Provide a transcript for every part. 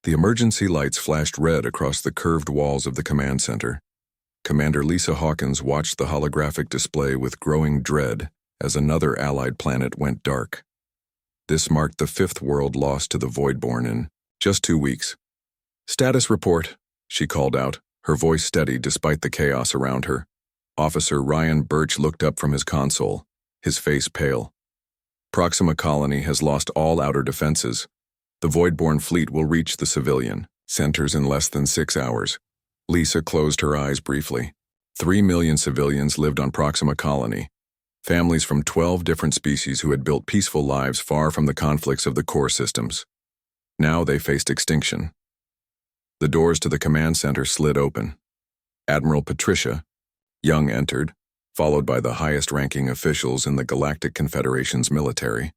The emergency lights flashed red across the curved walls of the command center. Commander Lisa Hawkins watched the holographic display with growing dread as another allied planet went dark. This marked the fifth world lost to the Voidborn in just 2 weeks. "Status report," she called out, her voice steady despite the chaos around her. Officer Ryan Birch looked up from his console, his face pale. "Proxima Colony has lost all outer defenses. The Voidborn fleet will reach the civilian centers in less than 6 hours." Lisa closed her eyes briefly. 3 million civilians lived on Proxima Colony, families from 12 different species who had built peaceful lives far from the conflicts of the core systems. Now they faced extinction. The doors to the command center slid open. Admiral Patricia, Young, entered, followed by the highest-ranking officials in the Galactic Confederation's military.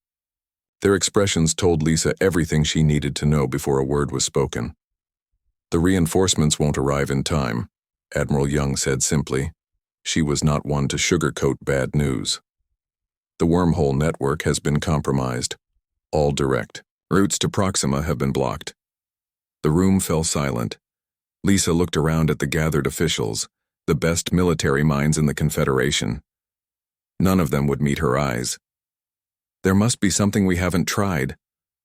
Their expressions told Lisa everything she needed to know before a word was spoken. "The reinforcements won't arrive in time," Admiral Young said simply. She was not one to sugarcoat bad news. "The wormhole network has been compromised. All direct routes to Proxima have been blocked." The room fell silent. Lisa looked around at the gathered officials, the best military minds in the Confederation. None of them would meet her eyes. "There must be something we haven't tried,"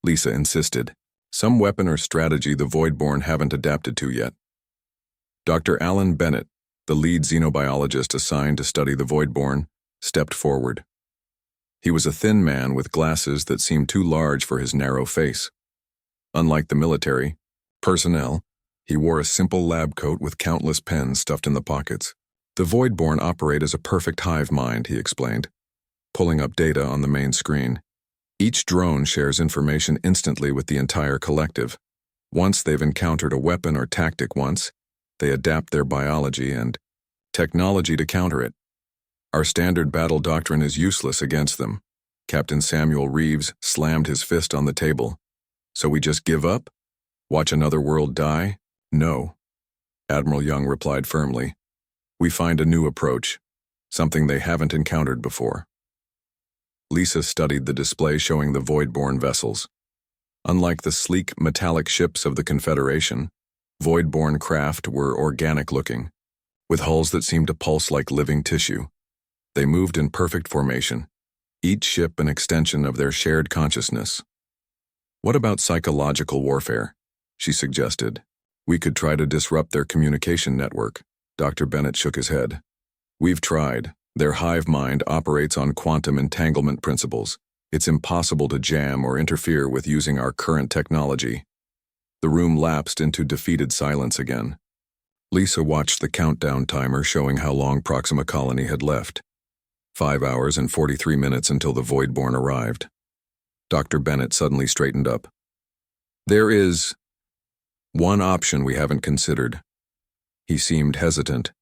Lisa insisted. "Some weapon or strategy the Voidborn haven't adapted to yet." Dr. Alan Bennett, the lead xenobiologist assigned to study the Voidborn, stepped forward. He was a thin man with glasses that seemed too large for his narrow face. Unlike the military personnel, he wore a simple lab coat with countless pens stuffed in the pockets. "The Voidborn operate as a perfect hive mind," he explained, pulling up data on the main screen. "Each drone shares information instantly with the entire collective. Once they've encountered a weapon or tactic they adapt their biology and technology to counter it. Our standard battle doctrine is useless against them." Captain Samuel Reeves slammed his fist on the table. "So we just give up? Watch another world die? No." Admiral Young replied firmly. "We find a new approach, something they haven't encountered before." Lisa studied the display showing the Voidborn vessels. Unlike the sleek, metallic ships of the Confederation, Voidborn craft were organic-looking, with hulls that seemed to pulse like living tissue. They moved in perfect formation, each ship an extension of their shared consciousness. "What about psychological warfare?" she suggested. "We could try to disrupt their communication network." Dr. Bennett shook his head. "We've tried. Their hive mind operates on quantum entanglement principles. It's impossible to jam or interfere with using our current technology." The room lapsed into defeated silence again. Lisa watched the countdown timer showing how long Proxima Colony had left. 5 hours and 43 minutes until the Voidborn arrived. Dr. Bennett suddenly straightened up. "There is one option we haven't considered." He seemed hesitant,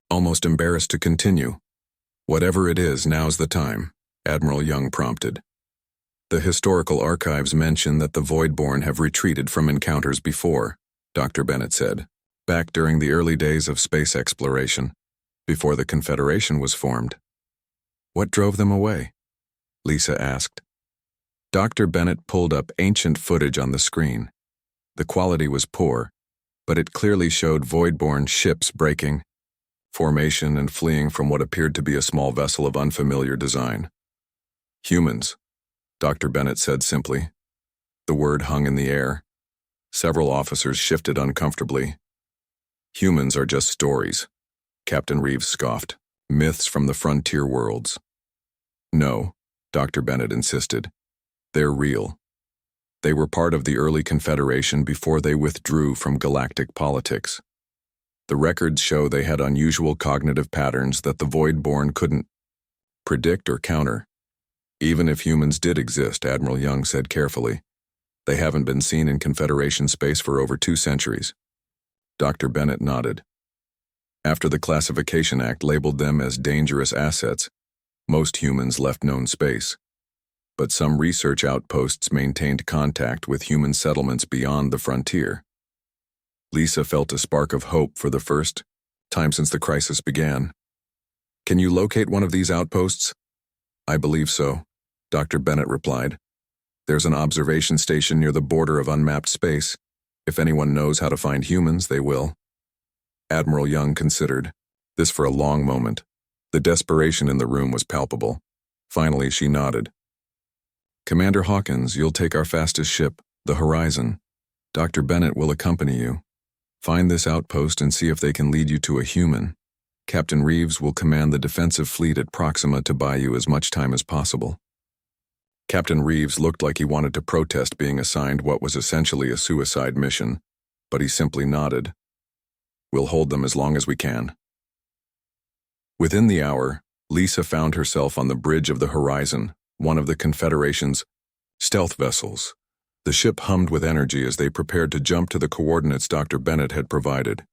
almost embarrassed to continue. "Whatever it is, now's the time," Admiral Young prompted. "The historical archives mention that the Voidborn have retreated from encounters before," Dr. Bennett said, "back during the early days of space exploration, before the Confederation was formed." "What drove them away?" Lisa asked. Dr. Bennett pulled up ancient footage on the screen. The quality was poor, but it clearly showed Voidborn ships breaking formation and fleeing from what appeared to be a small vessel of unfamiliar design. "Humans," Dr. Bennett said simply. The word hung in the air. Several officers shifted uncomfortably. "Humans are just stories," Captain Reeves scoffed. "Myths from the frontier worlds." "No," Dr. Bennett insisted. "They're real. They were part of the early Confederation before they withdrew from galactic politics. The records show they had unusual cognitive patterns that the Voidborn couldn't predict or counter. Even if humans did exist," Admiral Young said carefully, "they haven't been seen in Confederation space for over 2 centuries. Dr. Bennett nodded. "After the Classification Act labeled them as dangerous assets, most humans left known space. But some research outposts maintained contact with human settlements beyond the frontier." Lisa felt a spark of hope for the first time since the crisis began. "Can you locate one of these outposts?" "I believe so," Dr. Bennett replied. "There's an observation station near the border of unmapped space. If anyone knows how to find humans, they will. Admiral Young considered this for a long moment. The desperation in the room was palpable. Finally, she nodded. Commander Hawkins, you'll take our fastest ship, the Horizon. Dr. Bennett will accompany you. Find this outpost and see if they can lead you to a human. Captain Reeves will command the defensive fleet at Proxima to buy you as much time as possible. Captain Reeves looked like he wanted to protest being assigned what was essentially a suicide mission, but he simply nodded. We'll hold them as long as we can. Within the hour, Lisa found herself on the bridge of the Horizon, one of the Confederation's stealth vessels. The ship hummed with energy as they prepared to jump to the coordinates Dr. Bennett had provided.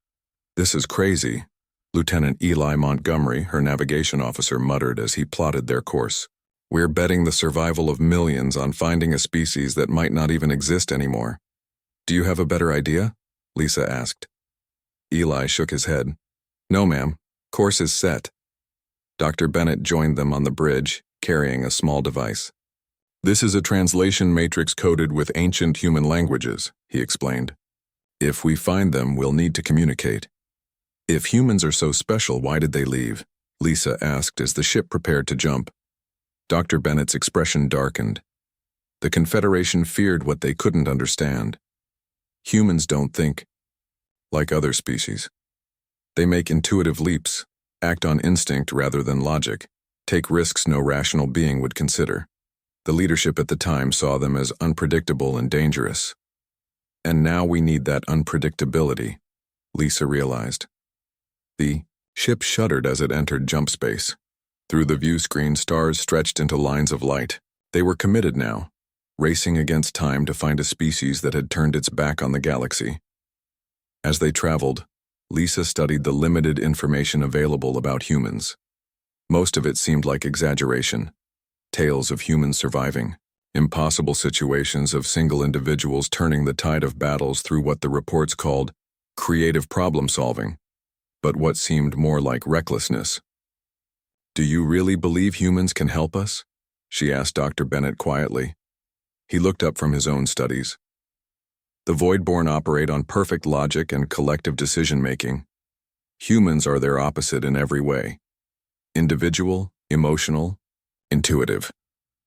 This is crazy, Lieutenant Eli Montgomery, her navigation officer, muttered as he plotted their course. We're betting the survival of millions on finding a species that might not even exist anymore. Do you have a better idea? Lisa asked. Eli shook his head. No, ma'am. Course is set. Dr. Bennett joined them on the bridge, carrying a small device. This is a translation matrix coded with ancient human languages, he explained. If we find them, we'll need to communicate. If humans are so special, why did they leave? Lisa asked as the ship prepared to jump. Dr. Bennett's expression darkened. The Confederation feared what they couldn't understand. Humans don't think like other species. They make intuitive leaps, act on instinct rather than logic, take risks no rational being would consider. The leadership at the time saw them as unpredictable and dangerous. And now we need that unpredictability, Lisa realized. The ship shuddered as it entered jump space. Through the view screen, stars stretched into lines of light. They were committed now, racing against time to find a species that had turned its back on the galaxy. As they traveled, Lisa studied the limited information available about humans. Most of it seemed like exaggeration. Tales of humans surviving, impossible situations of single individuals turning the tide of battles through what the reports called creative problem-solving, but what seemed more like recklessness. Do you really believe humans can help us? She asked Dr. Bennett quietly. He looked up from his own studies. The Voidborn operate on perfect logic and collective decision-making. Humans are their opposite in every way. Individual, emotional, intuitive.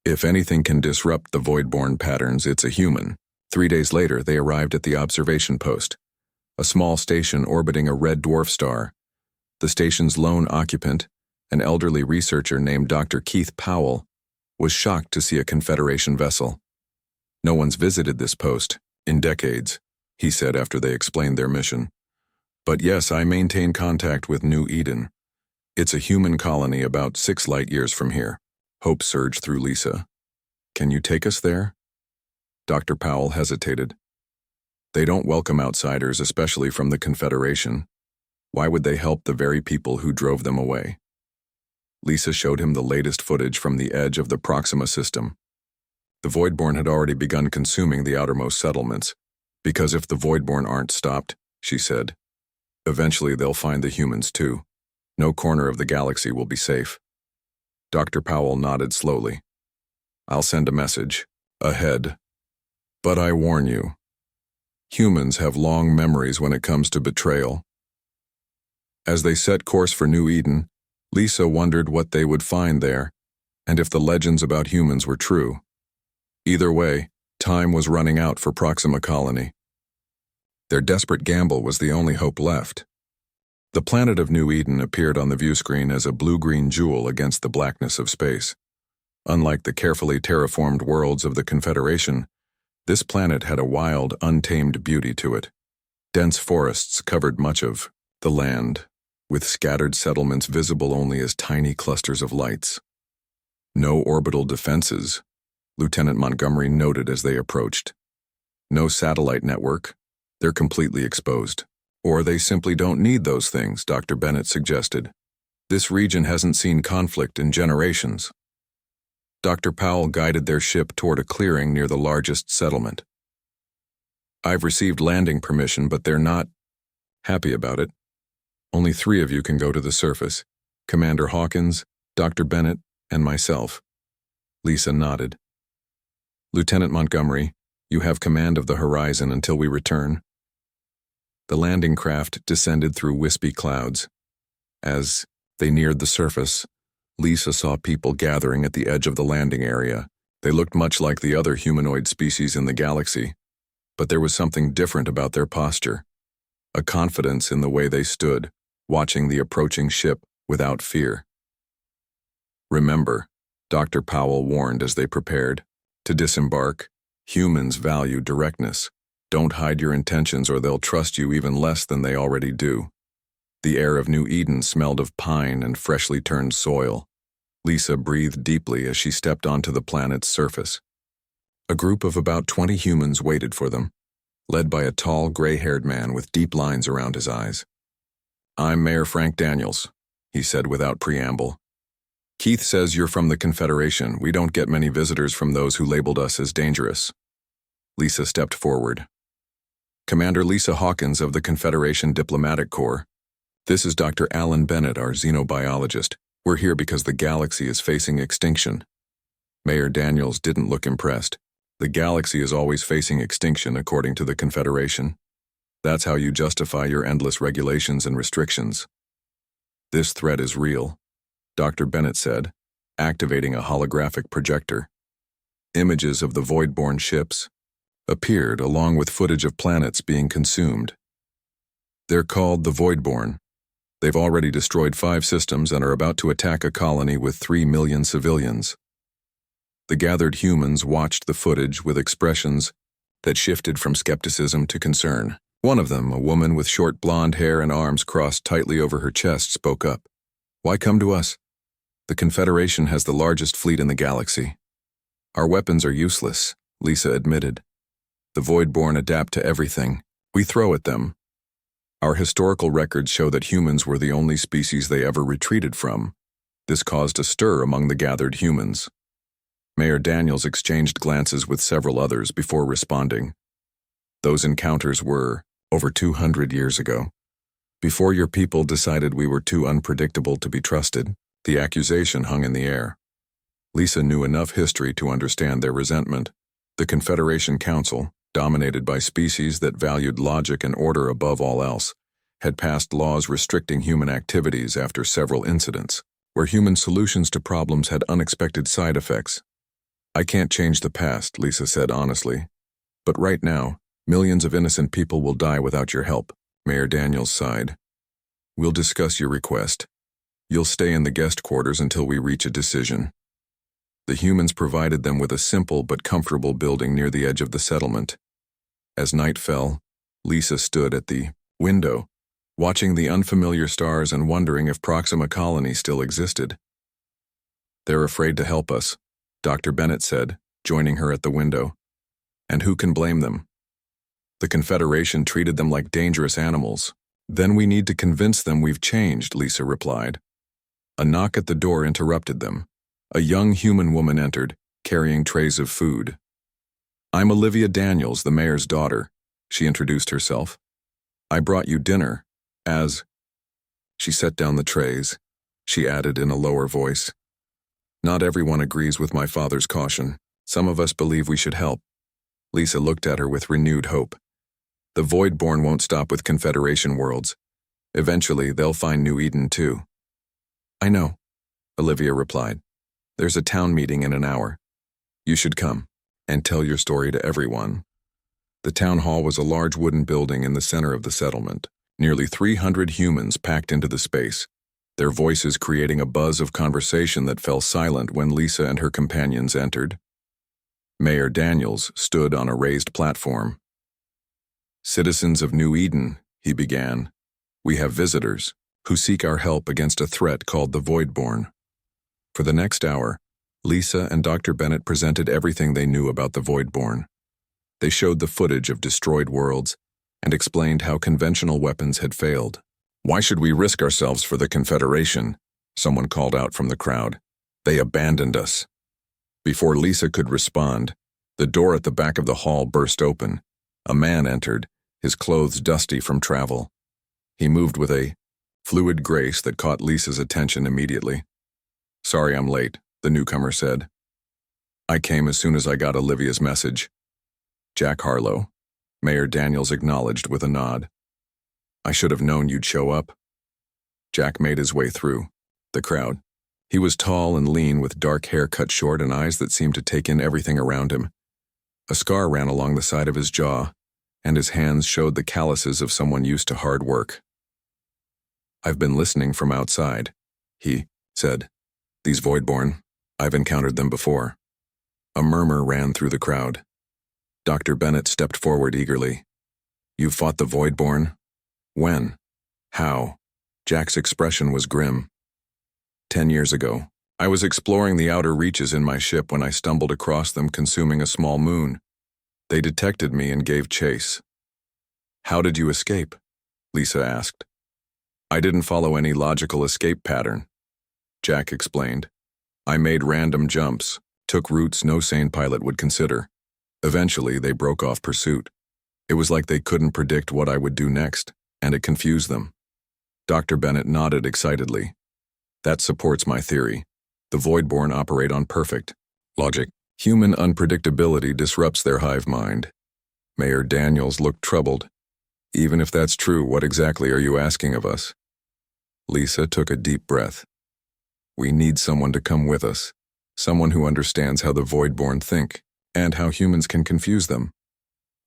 If anything can disrupt the Voidborn patterns, it's a human. 3 days later, they arrived at the observation post, a small station orbiting a red dwarf star. The station's lone occupant, an elderly researcher named Dr. Keith Powell, was shocked to see a Confederation vessel. No one's visited this post in decades, he said after they explained their mission. But yes, I maintain contact with New Eden. It's a human colony about 6 light years from here. Hope surged through Lisa. Can you take us there? Dr. Powell hesitated. They don't welcome outsiders, especially from the Confederation. Why would they help the very people who drove them away? Lisa showed him the latest footage from the edge of the Proxima system. The Voidborn had already begun consuming the outermost settlements, because if the Voidborn aren't stopped, she said, eventually they'll find the humans too. No corner of the galaxy will be safe. Dr. Powell nodded slowly. I'll send a message. Ahead. But I warn you, humans have long memories when it comes to betrayal. As they set course for New Eden, Lisa wondered what they would find there, and if the legends about humans were true. Either way, time was running out for Proxima Colony. Their desperate gamble was the only hope left. The planet of New Eden appeared on the view screen as a blue-green jewel against the blackness of space. Unlike the carefully terraformed worlds of the Confederation, this planet had a wild, untamed beauty to it. Dense forests covered much of the land, with scattered settlements visible only as tiny clusters of lights. No orbital defenses, Lieutenant Montgomery noted as they approached. No satellite network. They're completely exposed. Or they simply don't need those things, Dr. Bennett suggested. This region hasn't seen conflict in generations. Dr. Powell guided their ship toward a clearing near the largest settlement. I've received landing permission, but they're not happy about it. Only 3 of you can go to the surface, Commander Hawkins, Dr. Bennett, and myself. Lisa nodded. Lieutenant Montgomery, you have command of the Horizon until we return. The landing craft descended through wispy clouds. As they neared the surface, Lisa saw people gathering at the edge of the landing area. They looked much like the other humanoid species in the galaxy, but there was something different about their posture, a confidence in the way they stood, watching the approaching ship without fear. Remember, Dr. Powell warned as they prepared, to disembark, humans value directness. Don't hide your intentions or they'll trust you even less than they already do. The air of New Eden smelled of pine and freshly turned soil. Lisa breathed deeply as she stepped onto the planet's surface. A group of about 20 humans waited for them, led by a tall, gray-haired man with deep lines around his eyes. "I'm Mayor Frank Daniels," he said without preamble. "Keith says you're from the Confederation. We don't get many visitors from those who labeled us as dangerous." Lisa stepped forward. "Commander Lisa Hawkins of the Confederation Diplomatic Corps. This is Dr. Alan Bennett, our xenobiologist. We're here because the galaxy is facing extinction." Mayor Daniels didn't look impressed. The galaxy is always facing extinction, according to the Confederation. That's how you justify your endless regulations and restrictions. "This threat is real," Dr. Bennett said, activating a holographic projector. Images of the void-born ships appeared along with footage of planets being consumed. "They're called the Voidborn. They've already destroyed 5 systems and are about to attack a colony with 3 million civilians." The gathered humans watched the footage with expressions that shifted from skepticism to concern. One of them, a woman with short blonde hair and arms crossed tightly over her chest, spoke up. "Why come to us? The Confederation has the largest fleet in the galaxy." "Our weapons are useless," Lisa admitted. "The Voidborn adapt to everything. We throw at them. Our historical records show that humans were the only species they ever retreated from. This caused a stir among the gathered humans." Mayor Daniels exchanged glances with several others before responding. "Those encounters were over 200 years ago. Before your people decided we were too unpredictable to be trusted." The accusation hung in the air. Lisa knew enough history to understand their resentment. The Confederation Council, dominated by species that valued logic and order above all else, had passed laws restricting human activities after several incidents, where human solutions to problems had unexpected side effects. "I can't change the past," Lisa said honestly. "But right now, millions of innocent people will die without your help." Mayor Daniels sighed. "We'll discuss your request. You'll stay in the guest quarters until we reach a decision." The humans provided them with a simple but comfortable building near the edge of the settlement. As night fell, Lisa stood at the window, watching the unfamiliar stars and wondering if Proxima Colony still existed. "They're afraid to help us," Dr. Bennett said, joining her at the window. "And who can blame them? The Confederation treated them like dangerous animals." "Then we need to convince them we've changed," Lisa replied. A knock at the door interrupted them. A young human woman entered, carrying trays of food. "I'm Olivia Daniels, the mayor's daughter," she introduced herself. "I brought you dinner, as—" She set down the trays. She added in a lower voice, "Not everyone agrees with my father's caution. Some of us believe we should help." Lisa looked at her with renewed hope. "The Voidborn won't stop with Confederation worlds. Eventually, they'll find New Eden too." "I know," Olivia replied. "There's a town meeting in an hour. You should come and tell your story to everyone." The town hall was a large wooden building in the center of the settlement. Nearly 300 humans packed into the space, their voices creating a buzz of conversation that fell silent when Lisa and her companions entered. Mayor Daniels stood on a raised platform. "Citizens of New Eden," he began, "we have visitors who seek our help against a threat called the Voidborn." For the next hour, Lisa and Dr. Bennett presented everything they knew about the Voidborn. They showed the footage of destroyed worlds and explained how conventional weapons had failed. "Why should we risk ourselves for the Confederation?" someone called out from the crowd. "They abandoned us." Before Lisa could respond, the door at the back of the hall burst open. A man entered, his clothes dusty from travel. He moved with a fluid grace that caught Lisa's attention immediately. "Sorry I'm late," the newcomer said. "I came as soon as I got Olivia's message." "Jack Harlow," Mayor Daniels acknowledged with a nod. I should have known you'd show up. Jack made his way through the crowd. He was tall and lean with dark hair cut short and eyes that seemed to take in everything around him. A scar ran along the side of his jaw, and his hands showed the calluses of someone used to hard work. I've been listening from outside, he said. These Voidborn, I've encountered them before. A murmur ran through the crowd. Dr. Bennett stepped forward eagerly. You fought the Voidborn? When? How? Jack's expression was grim. 10 years ago, I was exploring the outer reaches in my ship when I stumbled across them consuming a small moon. They detected me and gave chase. How did you escape? Lisa asked. I didn't follow any logical escape pattern, Jack explained. I made random jumps, took routes no sane pilot would consider. Eventually, they broke off pursuit. It was like they couldn't predict what I would do next, and it confused them. Dr. Bennett nodded excitedly. That supports my theory. The Voidborn operate on perfect logic. Human unpredictability disrupts their hive mind. Mayor Daniels looked troubled. Even if that's true, what exactly are you asking of us? Lisa took a deep breath. We need someone to come with us. Someone who understands how the Voidborn think, and how humans can confuse them.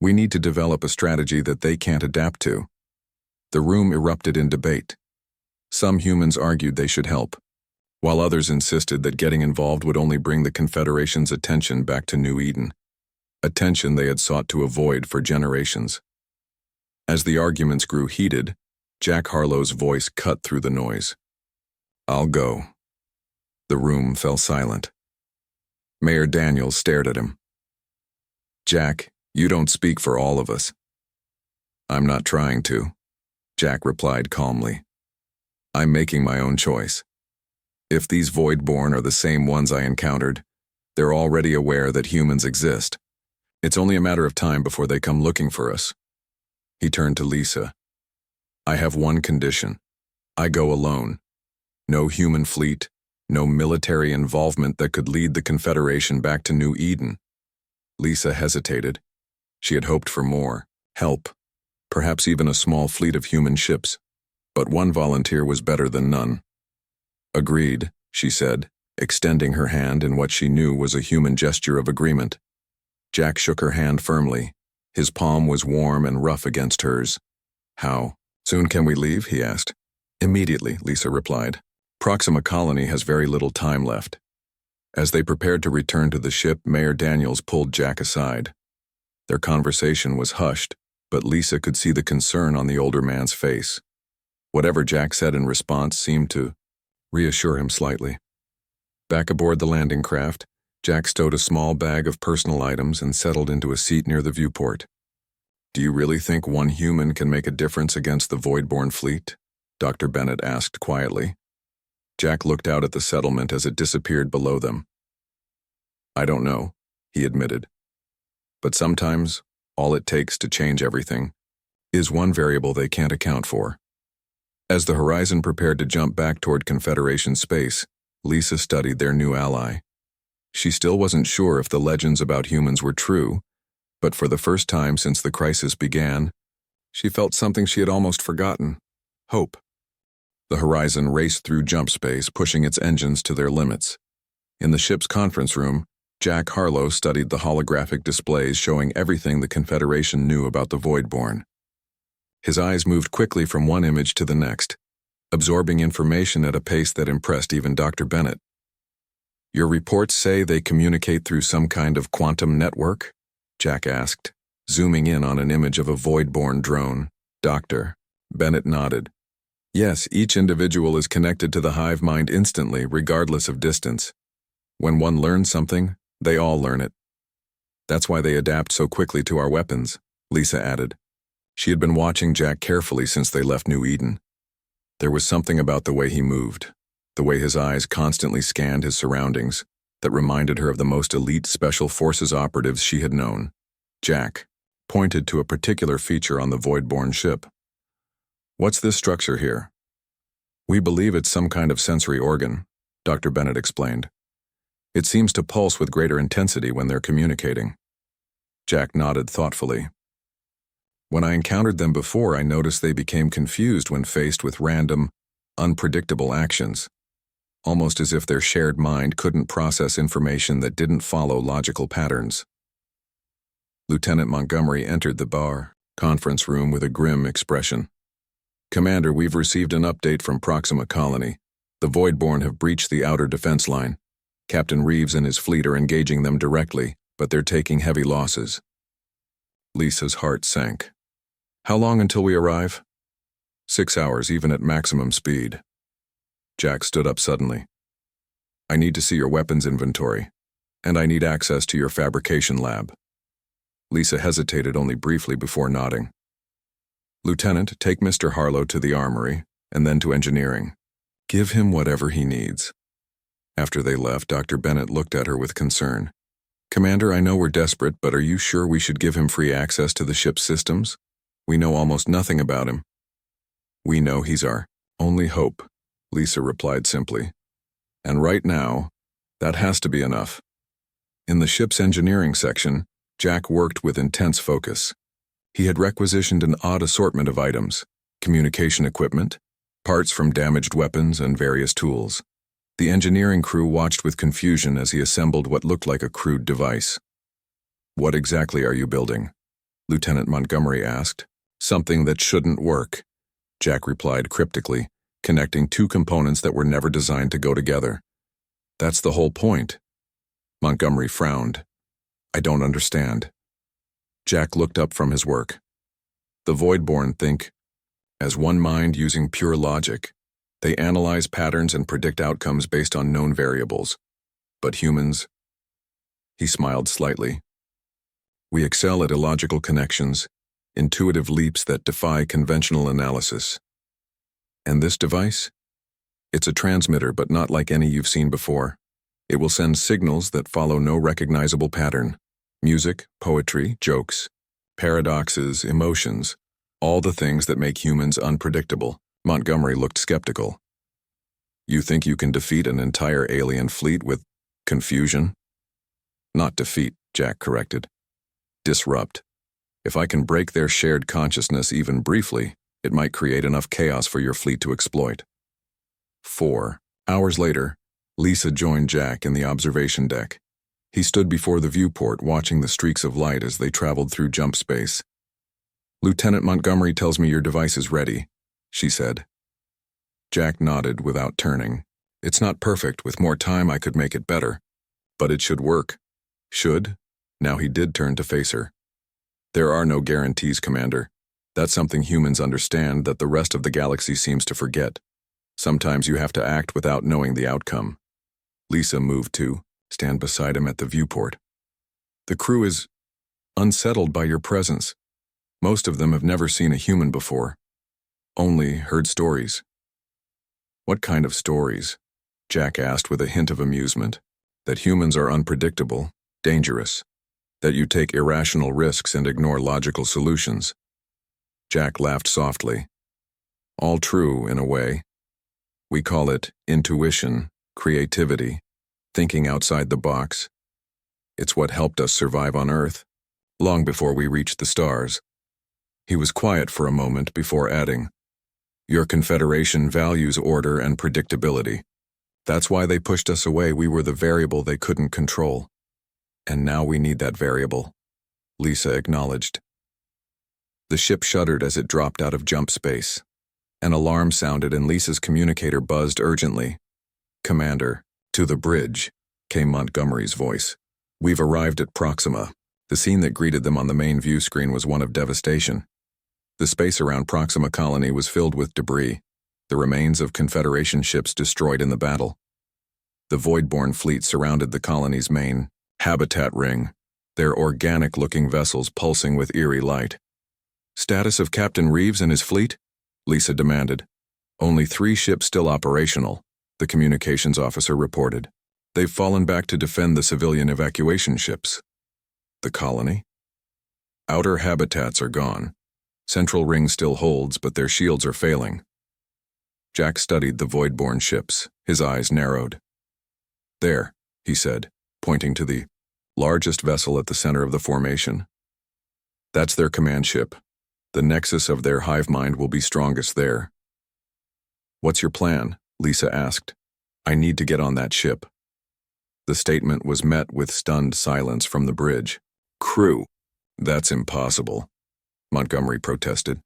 We need to develop a strategy that they can't adapt to. The room erupted in debate. Some humans argued they should help, while others insisted that getting involved would only bring the Confederation's attention back to New Eden, attention they had sought to avoid for generations. As the arguments grew heated, Jack Harlow's voice cut through the noise. I'll go. The room fell silent. Mayor Daniels stared at him. Jack, you don't speak for all of us. I'm not trying to, Jack replied calmly. I'm making my own choice. If these Voidborn are the same ones I encountered, they're already aware that humans exist. It's only a matter of time before they come looking for us. He turned to Lisa. I have one condition. I go alone. No human fleet, no military involvement that could lead the Confederation back to New Eden. Lisa hesitated. She had hoped for more, help, perhaps even a small fleet of human ships. But one volunteer was better than none. Agreed, she said, extending her hand in what she knew was a human gesture of agreement. Jack shook her hand firmly. His palm was warm and rough against hers. How soon can we leave? He asked. Immediately, Lisa replied. Proxima Colony has very little time left. As they prepared to return to the ship, Mayor Daniels pulled Jack aside. Their conversation was hushed, but Lisa could see the concern on the older man's face. Whatever Jack said in response seemed to reassure him slightly. Back aboard the landing craft, Jack stowed a small bag of personal items and settled into a seat near the viewport. Do you really think one human can make a difference against the Voidborn fleet? Dr. Bennett asked quietly. Jack looked out at the settlement as it disappeared below them. I don't know, he admitted. But sometimes, all it takes to change everything is one variable they can't account for. As the Horizon prepared to jump back toward Confederation space, Lisa studied their new ally. She still wasn't sure if the legends about humans were true, but for the first time since the crisis began, she felt something she had almost forgotten: hope. The Horizon raced through jump space, pushing its engines to their limits. In the ship's conference room, Jack Harlow studied the holographic displays showing everything the Confederation knew about the Voidborn. His eyes moved quickly from one image to the next, absorbing information at a pace that impressed even Dr. Bennett. Your reports say they communicate through some kind of quantum network? Jack asked, zooming in on an image of a Voidborn drone. Dr. Bennett nodded. Yes, each individual is connected to the hive mind instantly, regardless of distance. When one learns something, they all learn it. That's why they adapt so quickly to our weapons, Lisa added. She had been watching Jack carefully since they left New Eden. There was something about the way he moved, the way his eyes constantly scanned his surroundings, that reminded her of the most elite Special Forces operatives she had known. Jack pointed to a particular feature on the Voidborn ship. What's this structure here? We believe it's some kind of sensory organ, Dr. Bennett explained. It seems to pulse with greater intensity when they're communicating. Jack nodded thoughtfully. When I encountered them before, I noticed they became confused when faced with random, unpredictable actions, almost as if their shared mind couldn't process information that didn't follow logical patterns. Lieutenant Montgomery entered the bar conference room with a grim expression. "Commander, we've received an update from Proxima Colony. The Voidborn have breached the outer defense line. Captain Reeves and his fleet are engaging them directly, but they're taking heavy losses." Lisa's heart sank. "How long until we arrive?" 6 hours, even at maximum speed." Jack stood up suddenly. "I need to see your weapons inventory, and I need access to your fabrication lab." Lisa hesitated only briefly before nodding. "Lieutenant, take Mr. Harlow to the armory, and then to engineering. Give him whatever he needs." After they left, Dr. Bennett looked at her with concern. "Commander, I know we're desperate, but are you sure we should give him free access to the ship's systems? We know almost nothing about him." "We know he's our only hope," Lisa replied simply. "And right now, that has to be enough." In the ship's engineering section, Jack worked with intense focus. He had requisitioned an odd assortment of items: communication equipment, parts from damaged weapons, and various tools. The engineering crew watched with confusion as he assembled what looked like a crude device. "What exactly are you building?" Lieutenant Montgomery asked. "Something that shouldn't work," Jack replied cryptically, connecting two components that were never designed to go together. "That's the whole point." Montgomery frowned. "I don't understand." Jack looked up from his work. "The Voidborn think as one mind using pure logic. They analyze patterns and predict outcomes based on known variables. But humans—" He smiled slightly. "We excel at illogical connections, intuitive leaps that defy conventional analysis. And this device? It's a transmitter, but not like any you've seen before. It will send signals that follow no recognizable pattern. Music, poetry, jokes, paradoxes, emotions, all the things that make humans unpredictable." Montgomery looked skeptical. "You think you can defeat an entire alien fleet with confusion?" "Not defeat," Jack corrected. "Disrupt. If I can break their shared consciousness even briefly, it might create enough chaos for your fleet to exploit." 4 hours later, Lisa joined Jack in the observation deck. He stood before the viewport, watching the streaks of light as they traveled through jump space. "Lieutenant Montgomery tells me your device is ready," she said. Jack nodded without turning. "It's not perfect. With more time, I could make it better. But it should work." "Should?" Now he did turn to face her. "There are no guarantees, Commander. That's something humans understand that the rest of the galaxy seems to forget. Sometimes you have to act without knowing the outcome." Lisa moved to stand beside him at the viewport. "The crew is unsettled by your presence. Most of them have never seen a human before. Only heard stories." "What kind of stories?" Jack asked with a hint of amusement. "That humans are unpredictable, dangerous, that you take irrational risks and ignore logical solutions." Jack laughed softly. "All true, in a way. We call it intuition, creativity, thinking outside the box. It's what helped us survive on Earth, long before we reached the stars." He was quiet for a moment before adding, "Your Confederation values order and predictability. That's why they pushed us away. We were the variable they couldn't control. And now we need that variable," Lisa acknowledged. The ship shuddered as it dropped out of jump space. An alarm sounded and Lisa's communicator buzzed urgently. "Commander, to the bridge," came Montgomery's voice. "We've arrived at Proxima." The scene that greeted them on the main view screen was one of devastation. The space around Proxima Colony was filled with debris, the remains of Confederation ships destroyed in the battle. The Voidborn fleet surrounded the colony's main habitat ring, their organic-looking vessels pulsing with eerie light. "Status of Captain Reeves and his fleet?" Lisa demanded. "Only 3 ships still operational," the communications officer reported. "They've fallen back to defend the civilian evacuation ships." "The colony?" "Outer habitats are gone. Central Ring still holds, but their shields are failing." Jack studied the Voidborn ships, his eyes narrowed. "There," he said, pointing to the largest vessel at the center of the formation. "That's their command ship. The nexus of their hive mind will be strongest there. "What's your plan?" Lisa asked. "I need to get on that ship." The statement was met with stunned silence from the bridge. "Crew, that's impossible," Montgomery protested.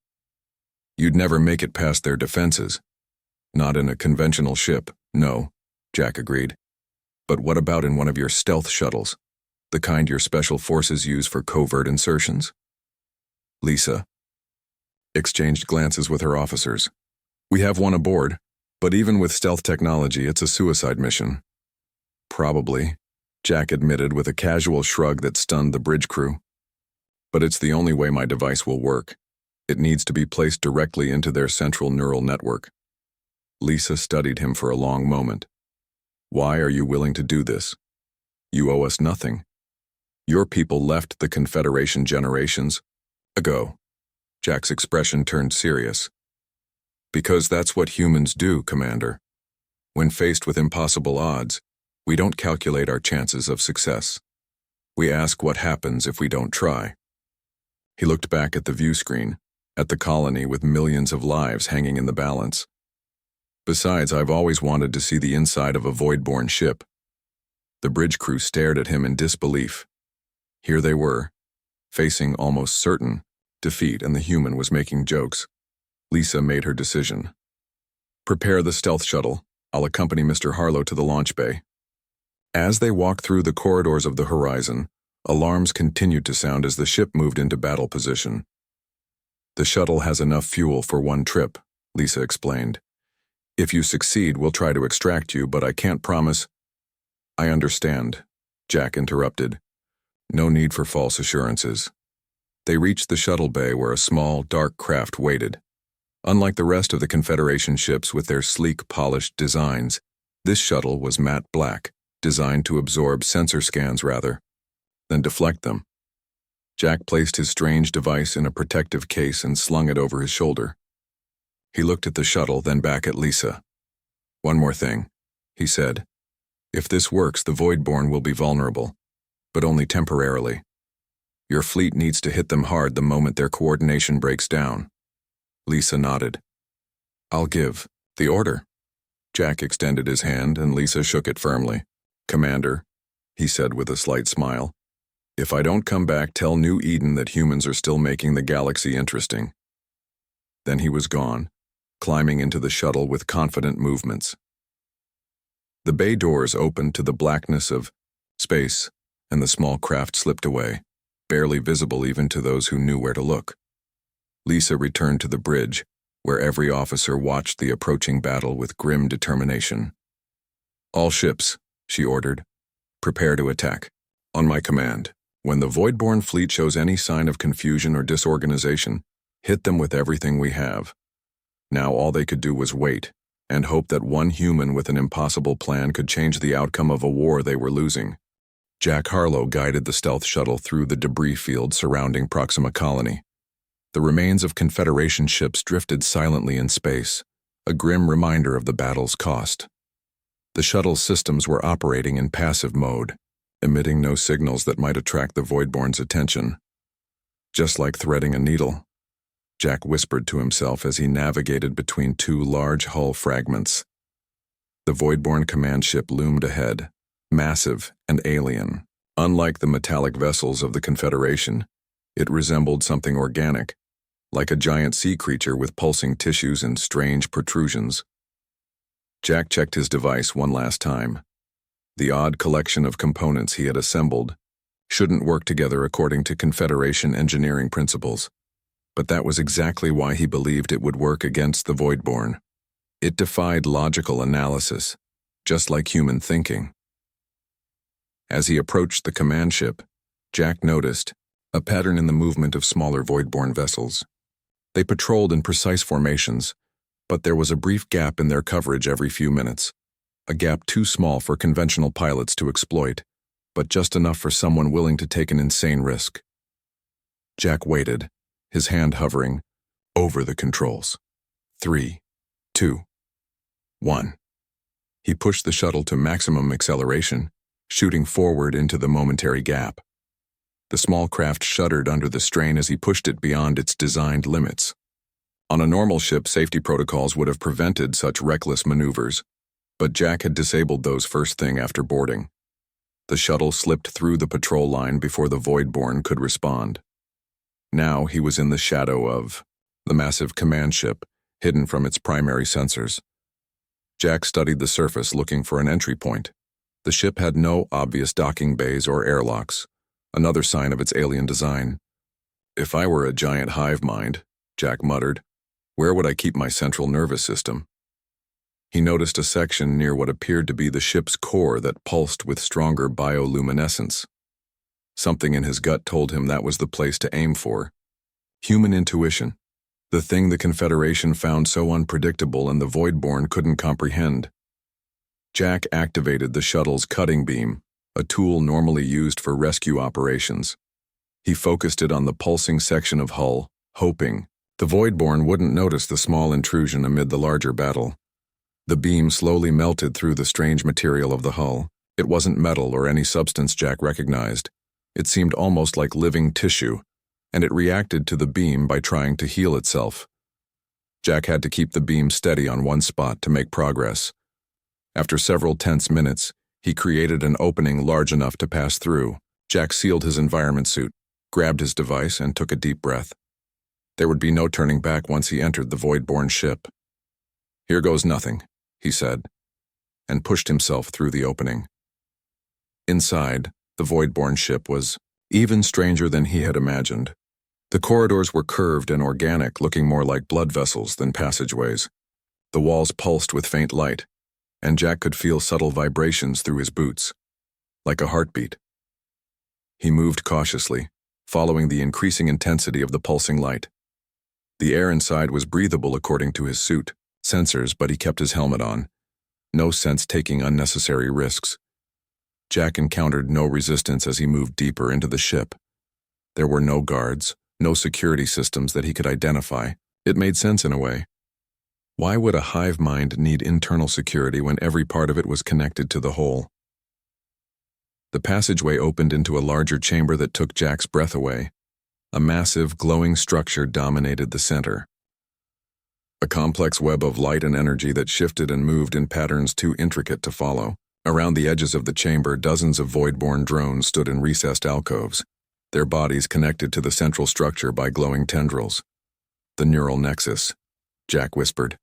"You'd never make it past their defenses." "Not in a conventional ship, no," Jack agreed. "But what about in one of your stealth shuttles? The kind your special forces use for covert insertions?" Lisa exchanged glances with her officers. "We have one aboard, but even with stealth technology, it's a suicide mission." "Probably," Jack admitted with a casual shrug that stunned the bridge crew. "But it's the only way my device will work. It needs to be placed directly into their central neural network." Lisa studied him for a long moment. "Why are you willing to do this? You owe us nothing. Your people left the Confederation generations ago." Jack's expression turned serious. "Because that's what humans do, Commander. When faced with impossible odds, we don't calculate our chances of success. We ask what happens if we don't try." He looked back at the view screen, at the colony with millions of lives hanging in the balance. "Besides, I've always wanted to see the inside of a void-born ship." The bridge crew stared at him in disbelief. Here they were, facing almost certain defeat, and the human was making jokes. Lisa made her decision. "Prepare the stealth shuttle. I'll accompany Mr. Harlow to the launch bay." As they walked through the corridors of the horizon, alarms continued to sound as the ship moved into battle position. "The shuttle has enough fuel for one trip," Lisa explained. "If you succeed, we'll try to extract you, but I can't promise—" "I understand," Jack interrupted. "No need for false assurances." They reached the shuttle bay where a small, dark craft waited. Unlike the rest of the Confederation ships with their sleek, polished designs, this shuttle was matte black, designed to absorb sensor scans rather than deflect them. Jack placed his strange device in a protective case and slung it over his shoulder. He looked at the shuttle, then back at Lisa. "One more thing," he said. "If this works, the Voidborn will be vulnerable, but only temporarily. Your fleet needs to hit them hard the moment their coordination breaks down." Lisa nodded. "I'll give the order." Jack extended his hand and Lisa shook it firmly. "Commander," he said with a slight smile, "if I don't come back, tell New Eden that humans are still making the galaxy interesting." Then he was gone, climbing into the shuttle with confident movements. The bay doors opened to the blackness of space, and the small craft slipped away, barely visible even to those who knew where to look. Lisa returned to the bridge, where every officer watched the approaching battle with grim determination. "All ships," she ordered, "prepare to attack. On my command. When the Voidborn fleet shows any sign of confusion or disorganization, hit them with everything we have." Now all they could do was wait, and hope that one human with an impossible plan could change the outcome of a war they were losing. Jack Harlow guided the stealth shuttle through the debris field surrounding Proxima Colony. The remains of Confederation ships drifted silently in space, a grim reminder of the battle's cost. The shuttle's systems were operating in passive mode, emitting no signals that might attract the Voidborn's attention. "Just like threading a needle," Jack whispered to himself as he navigated between two large hull fragments. The Voidborn command ship loomed ahead, massive and alien. Unlike the metallic vessels of the Confederation, it resembled something organic, like a giant sea creature with pulsing tissues and strange protrusions. Jack checked his device one last time. The odd collection of components he had assembled shouldn't work together according to Confederation engineering principles, but that was exactly why he believed it would work against the Voidborn. It defied logical analysis, just like human thinking. As he approached the command ship, Jack noticed a pattern in the movement of smaller Voidborn vessels. They patrolled in precise formations, but there was a brief gap in their coverage every few minutes, a gap too small for conventional pilots to exploit, but just enough for someone willing to take an insane risk. Jack waited, his hand hovering over the controls. 3, 2, 1. He pushed the shuttle to maximum acceleration, shooting forward into the momentary gap. The small craft shuddered under the strain as he pushed it beyond its designed limits. On a normal ship, safety protocols would have prevented such reckless maneuvers, but Jack had disabled those first thing after boarding. The shuttle slipped through the patrol line before the Voidborn could respond. Now he was in the shadow of the massive command ship, hidden from its primary sensors. Jack studied the surface, looking for an entry point. The ship had no obvious docking bays or airlocks, another sign of its alien design. "If I were a giant hive mind," Jack muttered, "where would I keep my central nervous system?" He noticed a section near what appeared to be the ship's core that pulsed with stronger bioluminescence. Something in his gut told him that was the place to aim for. Human intuition, the thing the Confederation found so unpredictable and the Voidborn couldn't comprehend. Jack activated the shuttle's cutting beam, a tool normally used for rescue operations. He focused it on the pulsing section of hull, hoping the Voidborn wouldn't notice the small intrusion amid the larger battle. The beam slowly melted through the strange material of the hull. It wasn't metal or any substance Jack recognized. It seemed almost like living tissue, and it reacted to the beam by trying to heal itself. Jack had to keep the beam steady on one spot to make progress. After several tense minutes, he created an opening large enough to pass through. Jack sealed his environment suit, grabbed his device, and took a deep breath. There would be no turning back once he entered the Voidborn ship. "Here goes nothing," he said, and pushed himself through the opening. Inside, the Voidborn ship was even stranger than he had imagined. The corridors were curved and organic, looking more like blood vessels than passageways. The walls pulsed with faint light, and Jack could feel subtle vibrations through his boots, like a heartbeat. He moved cautiously, following the increasing intensity of the pulsing light. The air inside was breathable according to his suit sensors, but he kept his helmet on. No sense taking unnecessary risks. Jack encountered no resistance as he moved deeper into the ship. There were no guards, no security systems that he could identify. It made sense in a way. Why would a hive mind need internal security when every part of it was connected to the whole? The passageway opened into a larger chamber that took Jack's breath away. A massive, glowing structure dominated the center. A complex web of light and energy that shifted and moved in patterns too intricate to follow. Around the edges of the chamber, dozens of Voidborn drones stood in recessed alcoves, their bodies connected to the central structure by glowing tendrils. "The neural nexus," Jack whispered.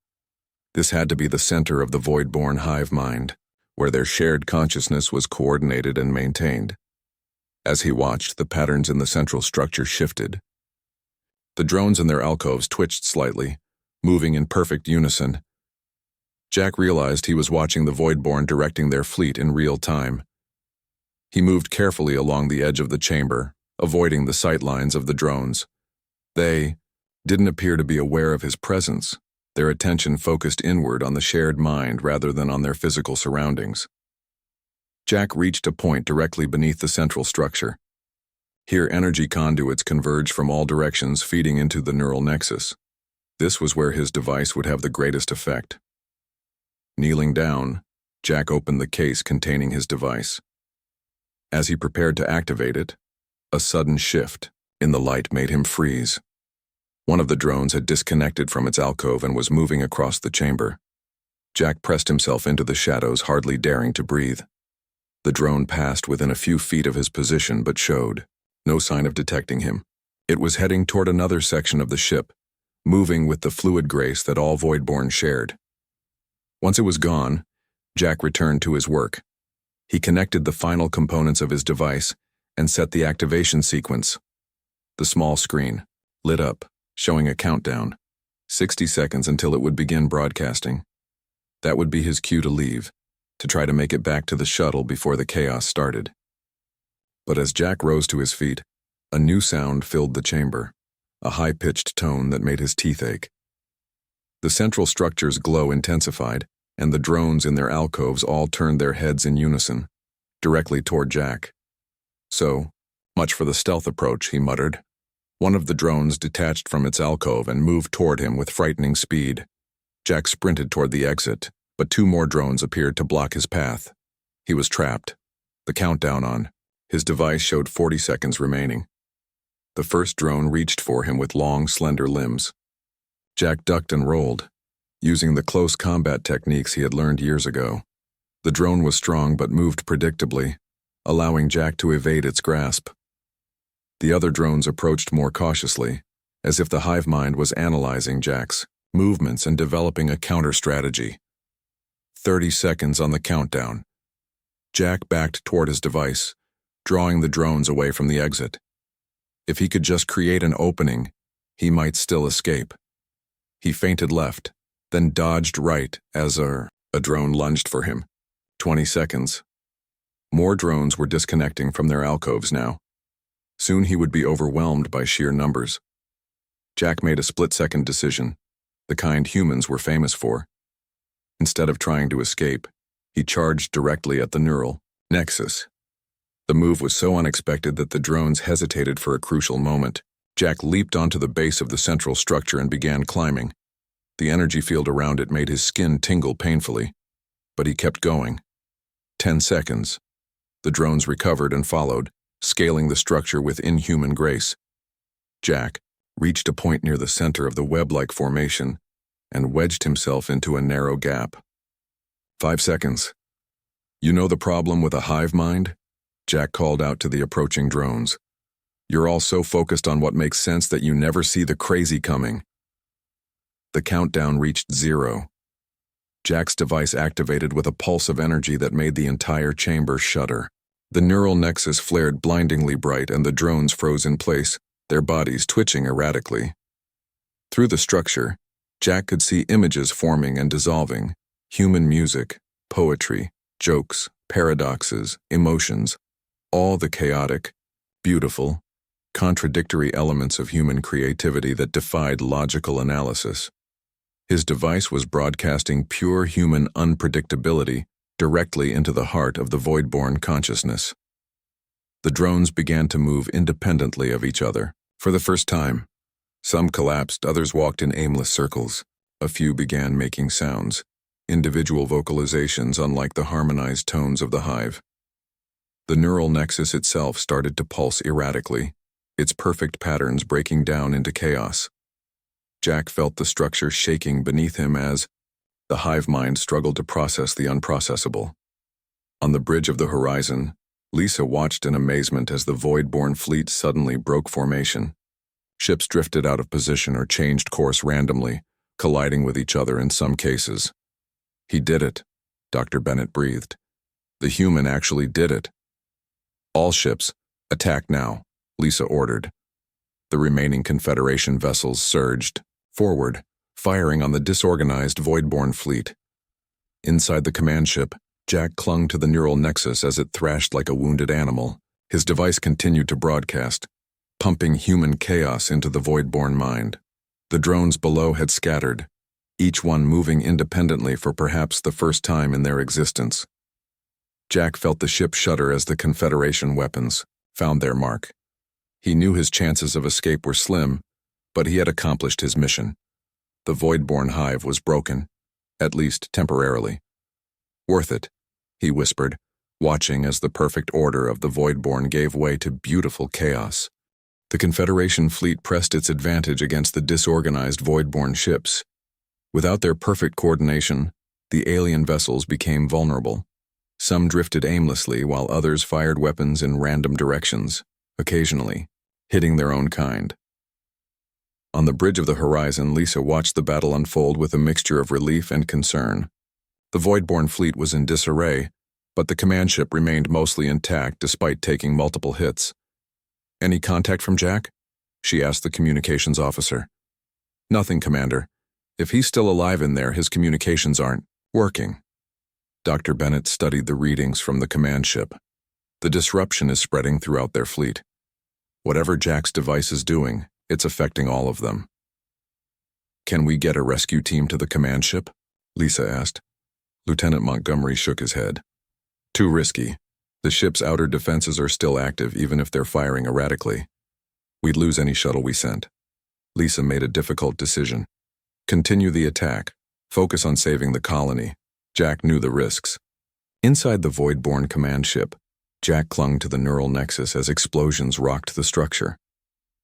This had to be the center of the Voidborn hive mind, where their shared consciousness was coordinated and maintained. As he watched, the patterns in the central structure shifted. The drones in their alcoves twitched slightly, moving in perfect unison. Jack realized he was watching the Voidborn directing their fleet in real time. He moved carefully along the edge of the chamber, avoiding the sight lines of the drones. They didn't appear to be aware of his presence, their attention focused inward on the shared mind rather than on their physical surroundings. Jack reached a point directly beneath the central structure. Here, energy conduits converged from all directions, feeding into the neural nexus. This was where his device would have the greatest effect. Kneeling down, Jack opened the case containing his device. As he prepared to activate it, a sudden shift in the light made him freeze. One of the drones had disconnected from its alcove and was moving across the chamber. Jack pressed himself into the shadows, hardly daring to breathe. The drone passed within a few feet of his position but showed no sign of detecting him. It was heading toward another section of the ship, moving with the fluid grace that all Voidborn shared. Once it was gone, Jack returned to his work. He connected the final components of his device and set the activation sequence. The small screen lit up, showing a countdown, 60 seconds until it would begin broadcasting. That would be his cue to leave, to try to make it back to the shuttle before the chaos started. But as Jack rose to his feet, a new sound filled the chamber, a high-pitched tone that made his teeth ache. The central structure's glow intensified, and the drones in their alcoves all turned their heads in unison, directly toward Jack. "So much for the stealth approach," he muttered. One of the drones detached from its alcove and moved toward him with frightening speed. Jack sprinted toward the exit, but two more drones appeared to block his path. He was trapped, the countdown on, His device showed 40 seconds remaining. The first drone reached for him with long, slender limbs. Jack ducked and rolled, using the close combat techniques he had learned years ago. The drone was strong but moved predictably, allowing Jack to evade its grasp. The other drones approached more cautiously, as if the hive mind was analyzing Jack's movements and developing a counter-strategy. 30 seconds on the countdown. Jack backed toward his device, drawing the drones away from the exit. If he could just create an opening, he might still escape. He feinted left, then dodged right as a drone lunged for him. 20 seconds. More drones were disconnecting from their alcoves now. Soon he would be overwhelmed by sheer numbers. Jack made a split-second decision, the kind humans were famous for. Instead of trying to escape, he charged directly at the neural nexus. The move was so unexpected that the drones hesitated for a crucial moment. Jack leaped onto the base of the central structure and began climbing. The energy field around it made his skin tingle painfully, but he kept going. 10 seconds. The drones recovered and followed, scaling the structure with inhuman grace. Jack reached a point near the center of the web-like formation and wedged himself into a narrow gap. 5 seconds. You know the problem with a hive mind? Jack called out to the approaching drones. You're all so focused on what makes sense that you never see the crazy coming. The countdown reached 0. Jack's device activated with a pulse of energy that made the entire chamber shudder. The neural nexus flared blindingly bright and the drones froze in place, their bodies twitching erratically. Through the structure, Jack could see images forming and dissolving, human music, poetry, jokes, paradoxes, emotions, all the chaotic, beautiful, contradictory elements of human creativity that defied logical analysis. His device was broadcasting pure human unpredictability directly into the heart of the void-born consciousness. The drones began to move independently of each other. For the first time, some collapsed, others walked in aimless circles. A few began making sounds, individual vocalizations unlike the harmonized tones of the hive. The neural nexus itself started to pulse erratically, its perfect patterns breaking down into chaos. Jack felt the structure shaking beneath him as the hive mind struggled to process the unprocessable. On the bridge of the horizon, Lisa watched in amazement as the void-born fleet suddenly broke formation. Ships drifted out of position or changed course randomly, colliding with each other in some cases. He did it, Dr. Bennett breathed. The human actually did it. All ships, attack now, Lisa ordered. The remaining Confederation vessels surged forward, firing on the disorganized void-born fleet. Inside the command ship, Jack clung to the neural nexus as it thrashed like a wounded animal. His device continued to broadcast, pumping human chaos into the void-born mind. The drones below had scattered, each one moving independently for perhaps the first time in their existence. Jack felt the ship shudder as the Confederation weapons found their mark. He knew his chances of escape were slim, but he had accomplished his mission. The void-born hive was broken, at least temporarily. Worth it, he whispered, watching as the perfect order of the void-born gave way to beautiful chaos. The Confederation fleet pressed its advantage against the disorganized void-born ships. Without their perfect coordination, the alien vessels became vulnerable. Some drifted aimlessly while others fired weapons in random directions, occasionally hitting their own kind. On the bridge of the horizon, Lisa watched the battle unfold with a mixture of relief and concern. The void-born fleet was in disarray, but the command ship remained mostly intact despite taking multiple hits. "Any contact from Jack?" she asked the communications officer. "Nothing, Commander. If he's still alive in there, his communications aren't working." Dr. Bennett studied the readings from the command ship. The disruption is spreading throughout their fleet. Whatever Jack's device is doing, it's affecting all of them. "Can we get a rescue team to the command ship?" Lisa asked. Lieutenant Montgomery shook his head. "Too risky. The ship's outer defenses are still active even if they're firing erratically. We'd lose any shuttle we sent." Lisa made a difficult decision. Continue the attack. Focus on saving the colony. Jack knew the risks. Inside the void-born command ship, Jack clung to the neural nexus as explosions rocked the structure.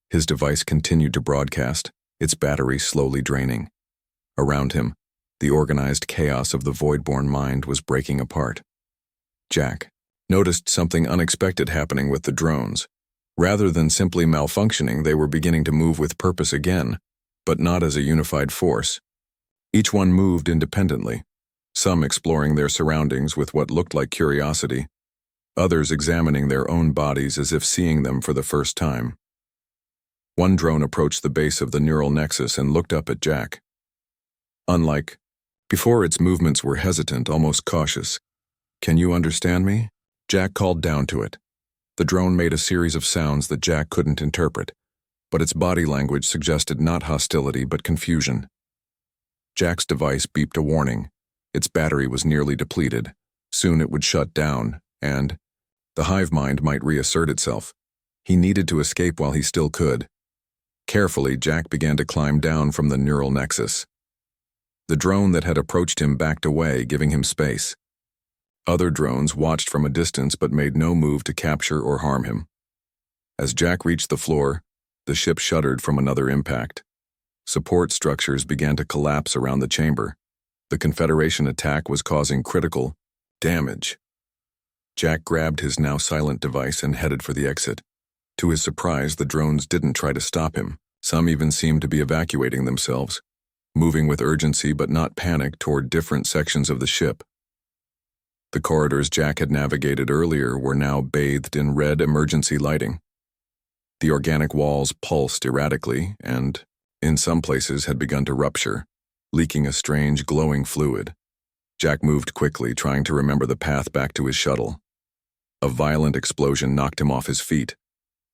His device continued to broadcast, its battery slowly draining. Around him, the organized chaos of the void-born mind was breaking apart. Jack noticed something unexpected happening with the drones. Rather than simply malfunctioning, they were beginning to move with purpose again, but not as a unified force. Each one moved independently, some exploring their surroundings with what looked like curiosity, others examining their own bodies as if seeing them for the first time. One drone approached the base of the neural nexus and looked up at Jack. Unlike before, its movements were hesitant, almost cautious. "Can you understand me?" Jack called down to it. The drone made a series of sounds that Jack couldn't interpret, but its body language suggested not hostility but confusion. Jack's device beeped a warning. Its battery was nearly depleted. Soon it would shut down, and the hive mind might reassert itself. He needed to escape while he still could. Carefully, Jack began to climb down from the neural nexus. The drone that had approached him backed away, giving him space. Other drones watched from a distance but made no move to capture or harm him. As Jack reached the floor, the ship shuddered from another impact. Support structures began to collapse around the chamber. The Confederation attack was causing critical damage. Jack grabbed his now silent device and headed for the exit. To his surprise, the drones didn't try to stop him. Some even seemed to be evacuating themselves, moving with urgency but not panic toward different sections of the ship. The corridors Jack had navigated earlier were now bathed in red emergency lighting. The organic walls pulsed erratically and, in some places, had begun to rupture, leaking a strange glowing fluid. Jack moved quickly, trying to remember the path back to his shuttle. A violent explosion knocked him off his feet.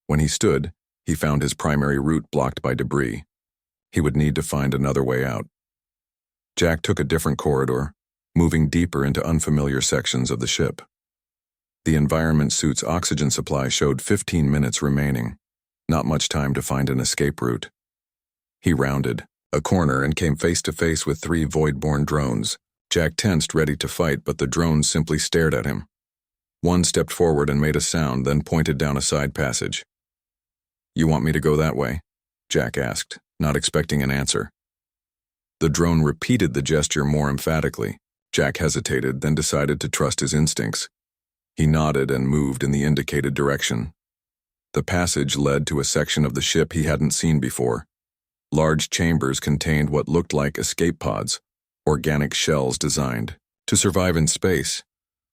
When he stood, he found his primary route blocked by debris. He would need to find another way out. Jack took a different corridor, moving deeper into unfamiliar sections of the ship. The environment suit's oxygen supply showed 15 minutes remaining, not much time to find an escape route. He rounded a corner and came face to face with 3 void-born drones. Jack tensed, ready to fight, but the drones simply stared at him. One stepped forward and made a sound, then pointed down a side passage. "You want me to go that way?" Jack asked, not expecting an answer. The drone repeated the gesture more emphatically. Jack hesitated, then decided to trust his instincts. He nodded and moved in the indicated direction. The passage led to a section of the ship he hadn't seen before. Large chambers contained what looked like escape pods, organic shells designed to survive in space.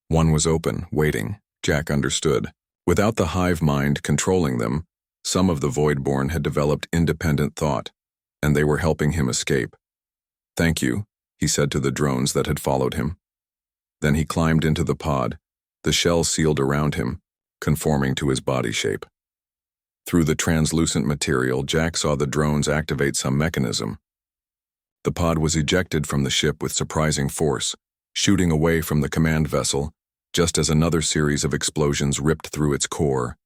One was open, waiting, Jack understood. Without the hive mind controlling them, some of the void-born had developed independent thought, and they were helping him escape. "Thank you," he said to the drones that had followed him. Then he climbed into the pod, the shell sealed around him, conforming to his body shape. Through the translucent material, Jack saw the drones activate some mechanism. The pod was ejected from the ship with surprising force, shooting away from the command vessel, just as another series of explosions ripped through its core.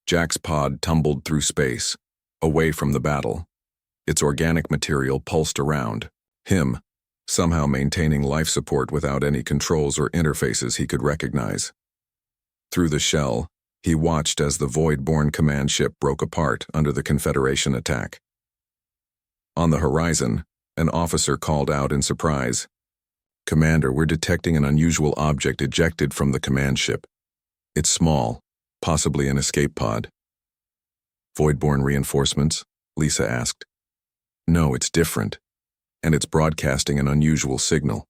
Jack's pod tumbled through space, away from the battle. Its organic material pulsed around him, somehow maintaining life support without any controls or interfaces he could recognize. Through the shell, he watched as the void-born command ship broke apart under the Confederation attack. On the horizon, an officer called out in surprise. "Commander, we're detecting an unusual object ejected from the command ship. It's small, possibly an escape pod." "Void-born reinforcements?" Lisa asked. "No, it's different, and it's broadcasting an unusual signal."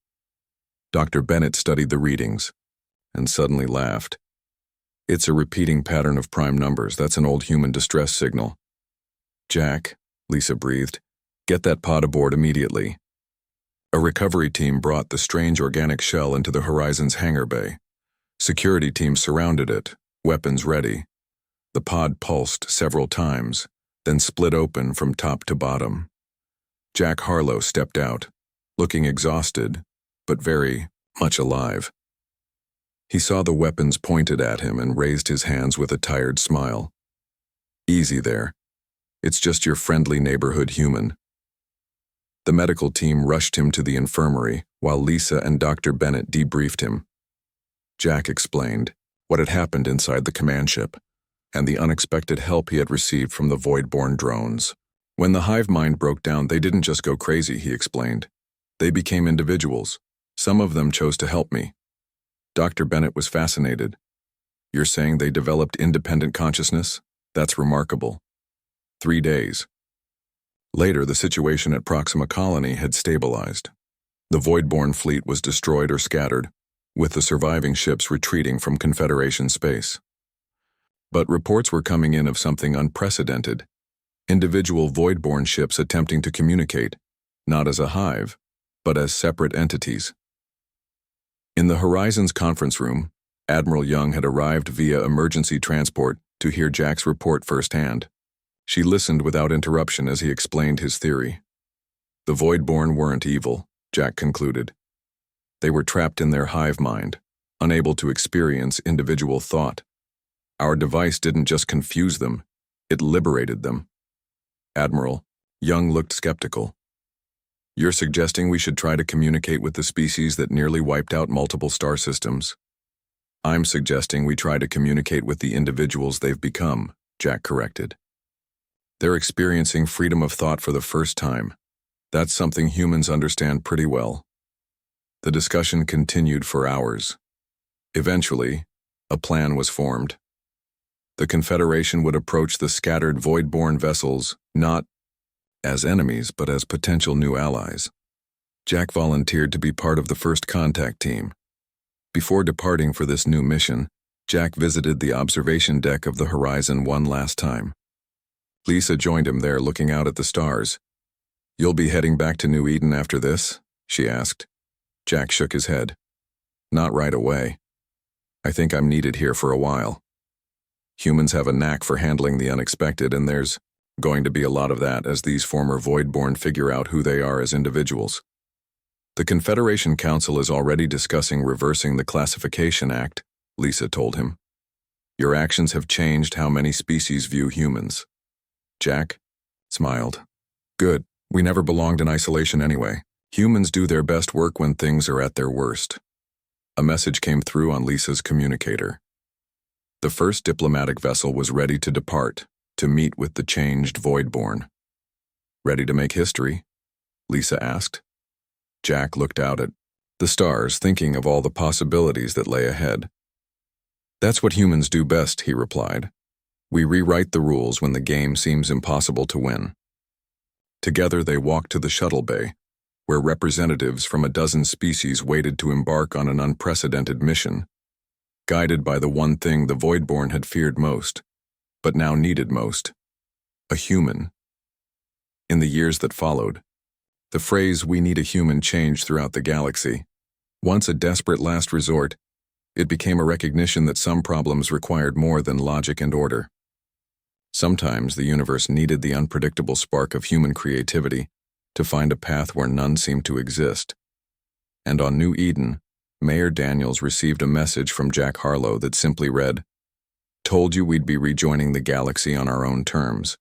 Dr. Bennett studied the readings and suddenly laughed. "It's a repeating pattern of prime numbers. That's an old human distress signal." "Jack," Lisa breathed, "get that pod aboard immediately." A recovery team brought the strange organic shell into the Horizon's hangar bay. Security teams surrounded it, weapons ready. The pod pulsed several times, then split open from top to bottom. Jack Harlow stepped out, looking exhausted, but very much alive. He saw the weapons pointed at him and raised his hands with a tired smile. "Easy there. It's just your friendly neighborhood human." The medical team rushed him to the infirmary while Lisa and Dr. Bennett debriefed him. Jack explained, what had happened inside the command ship, and the unexpected help he had received from the void-born drones. When the hive mind broke down, they didn't just go crazy, he explained. They became individuals. Some of them chose to help me. Dr. Bennett was fascinated. You're saying they developed independent consciousness? That's remarkable. 3 days. Later, the situation at Proxima Colony had stabilized. The void-born fleet was destroyed or scattered, with the surviving ships retreating from Confederation space. But reports were coming in of something unprecedented. Individual void-born ships attempting to communicate, not as a hive, but as separate entities. In the Horizons conference room, Admiral Young had arrived via emergency transport to hear Jack's report firsthand. She listened without interruption as he explained his theory. The void-born weren't evil, Jack concluded. They were trapped in their hive mind, unable to experience individual thought. Our device didn't just confuse them, it liberated them. Admiral, Young looked skeptical. You're suggesting we should try to communicate with the species that nearly wiped out multiple star systems? I'm suggesting we try to communicate with the individuals they've become, Jack corrected. They're experiencing freedom of thought for the first time. That's something humans understand pretty well. The discussion continued for hours. Eventually, a plan was formed. The Confederation would approach the scattered void-born vessels, not as enemies, but as potential new allies. Jack volunteered to be part of the first contact team. Before departing for this new mission, Jack visited the observation deck of the Horizon one last time. Lisa joined him there, looking out at the stars. You'll be heading back to New Eden after this? She asked. Jack shook his head. Not right away. I think I'm needed here for a while. Humans have a knack for handling the unexpected, and there's going to be a lot of that as these former void-born figure out who they are as individuals. The Confederation Council is already discussing reversing the Classification Act, Lisa told him. Your actions have changed how many species view humans. Jack smiled. Good. We never belonged in isolation anyway. Humans do their best work when things are at their worst. A message came through on Lisa's communicator. The first diplomatic vessel was ready to depart, to meet with the changed void-born. Ready to make history? Lisa asked. Jack looked out at the stars, thinking of all the possibilities that lay ahead. That's what humans do best, he replied. We rewrite the rules when the game seems impossible to win. Together they walked to the shuttle bay, where representatives from a dozen species waited to embark on an unprecedented mission, guided by the one thing the void-born had feared most, but now needed most: a human. In the years that followed, the phrase "we need a human" changed throughout the galaxy. Once a desperate last resort, it became a recognition that some problems required more than logic and order. Sometimes the universe needed the unpredictable spark of human creativity to find a path where none seemed to exist. And on New Eden, Mayor Daniels received a message from Jack Harlow that simply read, "Told you we'd be rejoining the galaxy on our own terms.